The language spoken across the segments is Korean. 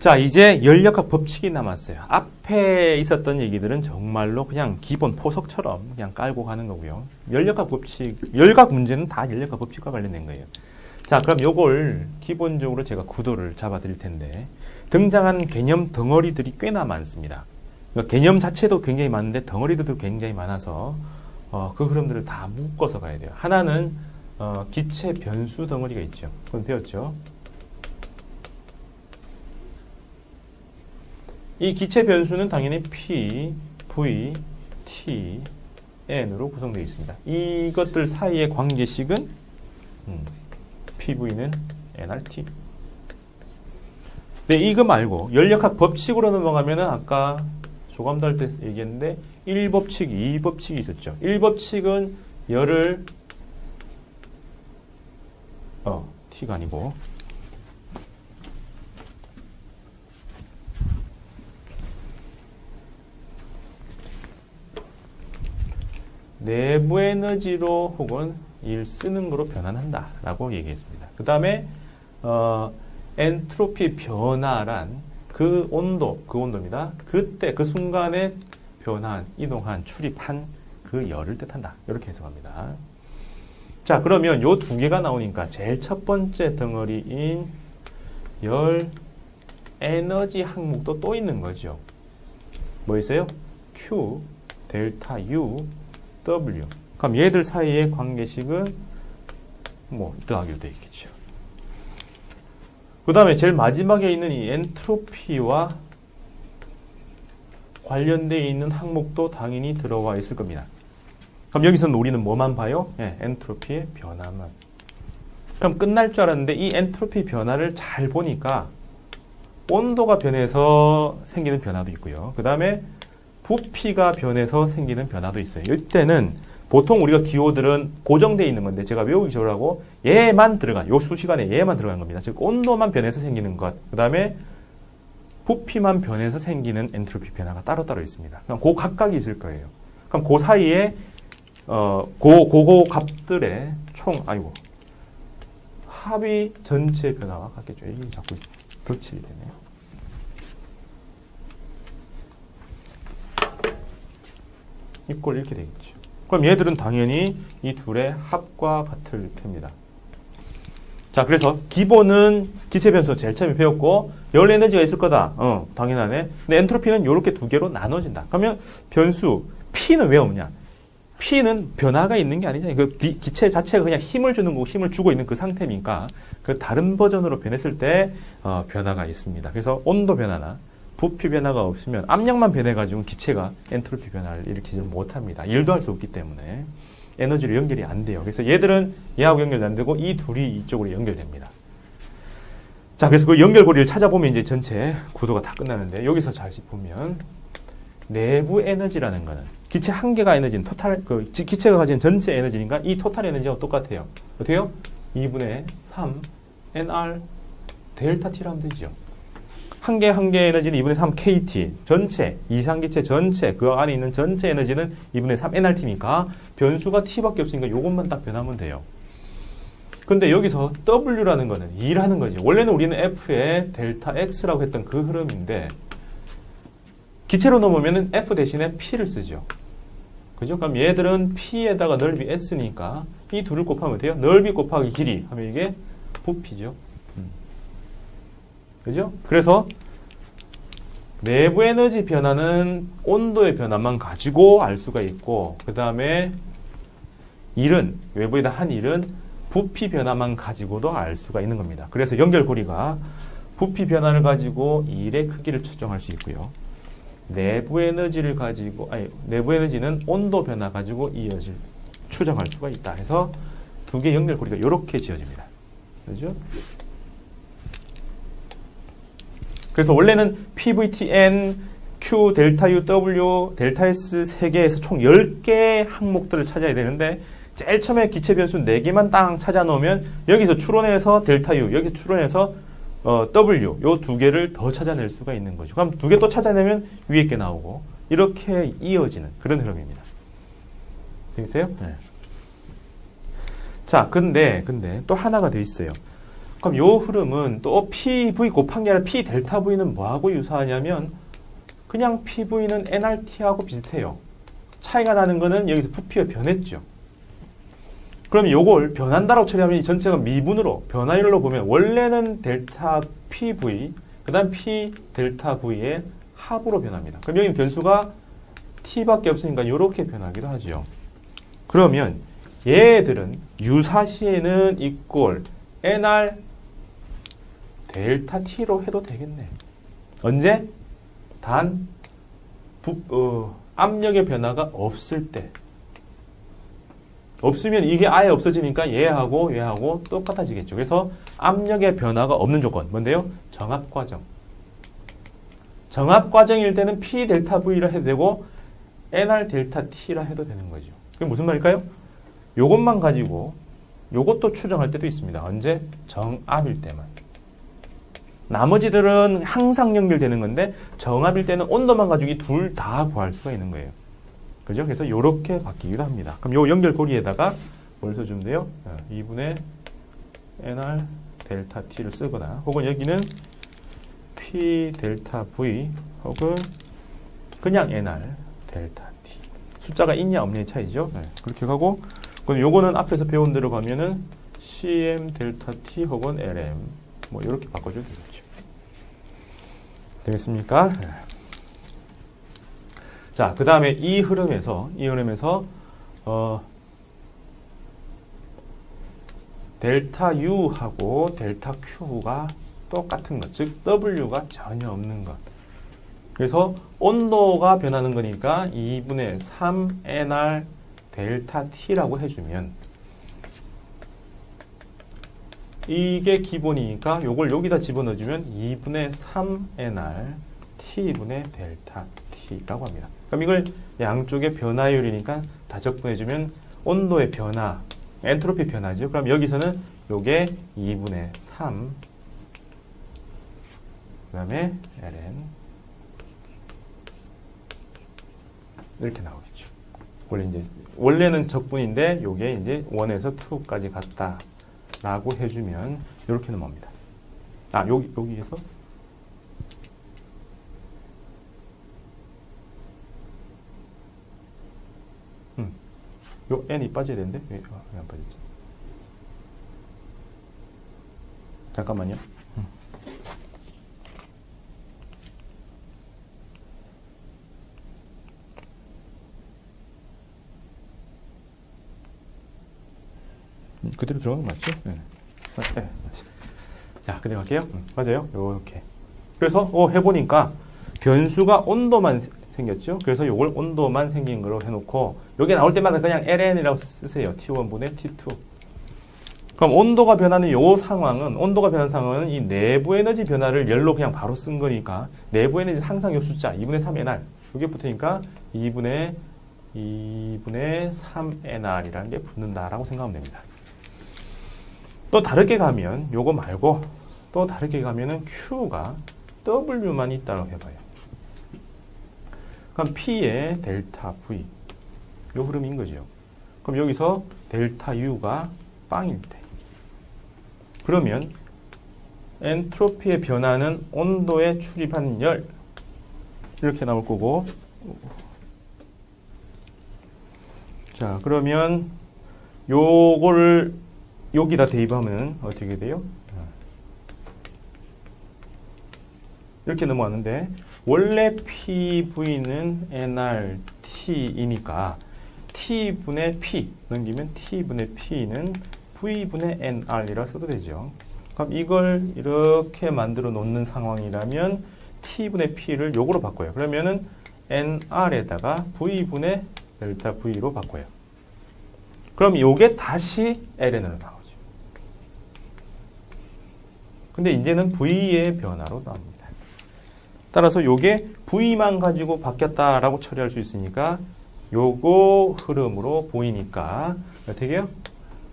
자, 이제 열역학 법칙이 남았어요. 앞에 있었던 얘기들은 정말로 그냥 기본 포석처럼 그냥 깔고 가는 거고요. 열역학 법칙, 열각 문제는 다 열역학 법칙과 관련된 거예요. 자, 그럼 요걸 기본적으로 제가 구도를 잡아 드릴 텐데, 등장한 개념 덩어리들이 꽤나 많습니다. 그러니까 개념 자체도 굉장히 많은데 덩어리들도 굉장히 많아서 그 흐름들을 다 묶어서 가야 돼요. 하나는 기체 변수 덩어리가 있죠. 그건 배웠죠. 이 기체 변수는 당연히 P, V, T, N으로 구성되어 있습니다. 이것들 사이의 관계식은 PV는 nRT. 네, 이거 말고 열역학 법칙으로 넘어가면은 아까 조감도 할 때 얘기했는데 1법칙, 2법칙이 있었죠. 1법칙은 열을 T가 아니고 내부 에너지로 혹은 일 쓰는 거로 변환한다 라고 얘기했습니다. 그 다음에 엔트로피 변화란 그 온도입니다. 그때 그 순간에 변한, 이동한, 출입한 그 열을 뜻한다. 이렇게 해석합니다. 자, 그러면 요 두 개가 나오니까 제일 첫 번째 덩어리인 열 에너지 항목도 또 있는 거죠. 뭐 있어요? Q, 델타 U, W. 그럼 얘들 사이의 관계식은 뭐 더하기로 되어 있겠죠. 그 다음에 제일 마지막에 있는 이 엔트로피와 관련되어 있는 항목도 당연히 들어와 있을 겁니다. 그럼 여기서는 우리는 뭐만 봐요? 네, 엔트로피의 변화만. 그럼 끝날 줄 알았는데 이 엔트로피 변화를 잘 보니까 온도가 변해서 생기는 변화도 있고요. 그 다음에 부피가 변해서 생기는 변화도 있어요. 이때는 보통 우리가 기호들은 고정되어 있는 건데 제가 외우기 좋으라고 얘만 들어간, 요 수시간에 얘만 들어간 겁니다. 즉 온도만 변해서 생기는 것, 그 다음에 부피만 변해서 생기는 엔트로피 변화가 따로따로 있습니다. 그럼 그 각각이 있을 거예요. 그럼 그 사이에 그 값들의 합이 전체 변화와 같겠죠. 이게 자꾸 덧칠이 되네요. 이꼴 이렇게 되겠죠. 그럼 얘들은 당연히 이 둘의 합과 같을 테입니다. 자, 그래서 기본은 기체 변수 제일 처음에 배웠고 열 에너지가 있을 거다. 당연하네. 근데 엔트로피는 이렇게 두 개로 나눠진다. 그러면 변수 P는 왜 없냐? P는 변화가 있는 게 아니잖아요. 그 기체 자체가 그냥 힘을 주는 거고 힘을 주고 있는 그 상태니까 그 다른 버전으로 변했을 때 변화가 있습니다. 그래서 온도 변화나 부피 변화가 없으면 압력만 변해가지고 기체가 엔트로피 변화를 일으키지 못합니다. 일도 할 수 없기 때문에 에너지로 연결이 안 돼요. 그래서 얘들은 얘하고 연결이 안 되고 이 둘이 이쪽으로 연결됩니다. 자, 그래서 그 연결고리를 찾아보면 이제 전체 구도가 다 끝나는데 여기서 다시 보면 내부 에너지라는 거는 기체 한 개가 에너지는 기체가 가진 전체 에너지니까 이 토탈 에너지와 똑같아요. 어때요? 2분의 3 nr 델타 t라면 되죠. 한 개 에너지는 2분의 3 KT, 전체, 이상기체 전체, 그 안에 있는 전체 에너지는 2분의 3 nRT니까 변수가 T밖에 없으니까 이것만 딱 변하면 돼요. 근데 여기서 W라는 거는 2라는 거죠. 원래는 우리는 F에 델타 X라고 했던 그 흐름인데 기체로 넘으면 F 대신에 P를 쓰죠. 그죠? 그럼 얘들은 P에다가 넓이 S니까 이 둘을 곱하면 돼요. 넓이 곱하기 길이 하면 이게 부피죠. 그죠? 그래서 내부 에너지 변화는 온도의 변화만 가지고 알 수가 있고 그 다음에 외부에다 한 일은 부피 변화만 가지고도 알 수가 있는 겁니다. 그래서 연결고리가 부피 변화를 가지고 일의 크기를 추정할 수 있고요. 내부 에너지는 온도 변화 가지고 이 여지를 추정할 수가 있다 해서 두 개의 연결고리가 이렇게 지어집니다. 그죠? 그래서 원래는 PVTN, Q, 델타 U, W, 델타 S 3개에서 총 10개의 항목들을 찾아야 되는데 제일 처음에 기체 변수 4개만 땅 찾아 놓으면 여기서 추론해서 델타 U, 여기서 추론해서 W, 요 두 개를 더 찾아낼 수가 있는 거죠. 그럼 두 개 또 찾아내면 위에 게 나오고 이렇게 이어지는 그런 흐름입니다. 되겠어요? 네. 자, 근데 또 하나가 더 있어요. 그럼 요 흐름은 또 PV 곱한 게 아니라 P 델타 V는 뭐하고 유사하냐면 그냥 PV는 nRT하고 비슷해요. 차이가 나는 거는 여기서 부피가 변했죠. 그럼 요걸 변한다라고 처리하면 이 전체가 미분으로 변화율로 보면 원래는 델타 PV 그 다음 P 델타 V의 합으로 변합니다. 그럼 여기는 변수가 T밖에 없으니까 이렇게 변하기도 하죠. 그러면 얘들은 유사시에는 이꼴 nR 델타 T로 해도 되겠네. 언제? 단 압력의 변화가 없을 때. 없으면 이게 아예 없어지니까 얘하고 얘하고 똑같아지겠죠. 그래서 압력의 변화가 없는 조건. 뭔데요? 정압과정. 정압과정일 때는 P 델타 V라 해도 되고 nR 델타 T라 해도 되는 거죠. 그게 무슨 말일까요? 요것만 가지고 요것도 추정할 때도 있습니다. 언제? 정압일 때만. 나머지들은 항상 연결되는 건데 정압일 때는 온도만 가지고 이 둘 다 구할 수가 있는 거예요. 그죠? 그래서 요렇게 바뀌기도 합니다. 그럼 요 연결고리에다가 뭘 써주면 돼요? 2분의 nR 델타 T를 쓰거나 혹은 여기는 P 델타 V 혹은 그냥 nR 델타 T. 숫자가 있냐 없냐의 차이죠. 네, 그렇게 가고 그럼 요거는 앞에서 배운 대로 가면은 CM 델타 T 혹은 LM 뭐 이렇게 바꿔줘도 되겠죠. 되겠습니까? 네. 자, 그 다음에 이 흐름에서 델타 U하고 델타 Q가 똑같은 것, 즉 W가 전혀 없는 것. 그래서 온도가 변하는 거니까 2분의 3 nR 델타 T라고 해주면 이게 기본이니까 요걸 여기다 집어넣어주면 2분의 3 nR T분의 델타 T라고 합니다. 그럼 이걸 양쪽의 변화율이니까 다 적분해주면 온도의 변화, 엔트로피 변화죠. 그럼 여기서는 요게 2분의 3 그 다음에 ln 이렇게 나오겠죠. 원래는 적분인데 요게 이제 1에서 2까지 갔다라고 해주면 이렇게 넘어갑니다. 아, 여기에서 요 n이 빠져야 되는데 왜 안 빠졌지? 잠깐만요. 그대로 들어가는 거 맞죠? 네. 네. 자, 그대로 갈게요. 맞아요. 요렇게. 그래서 해보니까 변수가 온도만 생겼죠. 그래서 요걸 온도만 생긴 거로 해놓고 요게 나올 때마다 그냥 ln이라고 쓰세요. T1분의 T2. 그럼 온도가 변하는 요 상황은 온도가 변하는 상황은 이 내부 에너지 변화를 열로 그냥 바로 쓴 거니까 내부 에너지 항상 요 숫자 2분의 3 nR 요게 붙으니까 2분의 3 nR이라는 게 붙는다라고 생각하면 됩니다. 또 다르게 가면 요거 말고 또 다르게 가면은 Q가 W만 있다고 해봐요. 그럼 P의 델타 V 요 흐름인 거죠. 그럼 여기서 델타 U가 빵일 때 그러면 엔트로피의 변화는 온도에 출입한 열 이렇게 나올 거고 자 그러면 요거를 여기다 대입하면 어떻게 돼요? 이렇게 넘어왔는데 원래 PV는 nRT이니까 T분의 P 넘기면 T분의 P는 V분의 nR이라 써도 되죠. 그럼 이걸 이렇게 만들어 놓는 상황이라면 T분의 P를 요거로 바꿔요. 그러면은 nR에다가 V분의 델타 V로 바꿔요. 그럼 요게 다시 ln으로 나오죠. 근데 이제는 V의 변화로 나옵니다. 따라서 요게 V만 가지고 바뀌었다라고 처리할 수 있으니까 요거 흐름으로 보이니까 어떻게 해요?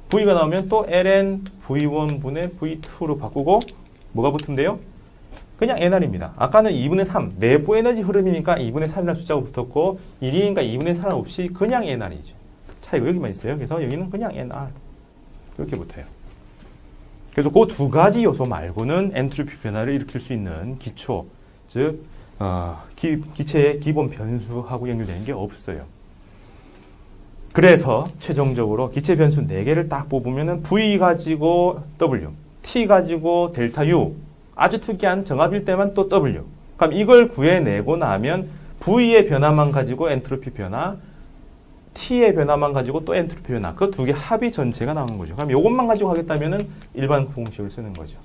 V가 나오면 또 ln V1분의 V2로 바꾸고 뭐가 붙은데요? 그냥 nR입니다. 아까는 2분의 3 내부 에너지 흐름이니까 2분의 3이라는 숫자가 붙었고 1이니까 2분의 3 없이 그냥 nR이죠. 차이가 여기만 있어요. 그래서 여기는 그냥 nR 이렇게 붙어요. 그래서 그 두 가지 요소 말고는 엔트로피 변화를 일으킬 수 있는 기초, 즉 기체의 기본 변수하고 연결되는 게 없어요. 그래서 최종적으로 기체 변수 4개를 딱 뽑으면은 V 가지고 W, T 가지고 델타 U, 아주 특이한 정합일 때만 또 W. 그럼 이걸 구해내고 나면 V의 변화만 가지고 엔트로피 변화, T의 변화만 가지고 또 엔트로피 변화, 그 두 개 합이 전체가 나오는 거죠. 그럼 이것만 가지고 하겠다면은 일반 공식을 쓰는 거죠.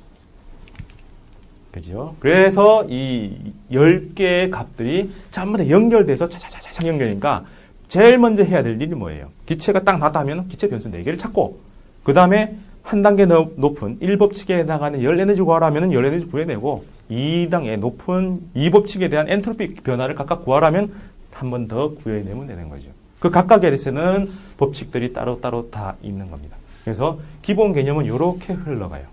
그죠? 그래서 이 10개의 값들이 전부 다 연결돼서 차차차차 연결이니까 제일 먼저 해야 될 일이 뭐예요? 기체가 딱 나타나면 기체 변수 4개를 찾고, 그 다음에 한 단계 높은 1법칙에 해당하는 열 에너지 구하라면 열 에너지 구해내고, 2단계 높은 2법칙에 대한 엔트로피 변화를 각각 구하라면 한 번 더 구해내면 되는 거죠. 그 각각에 대해서는 법칙들이 따로따로 다 있는 겁니다. 그래서 기본 개념은 이렇게 흘러가요.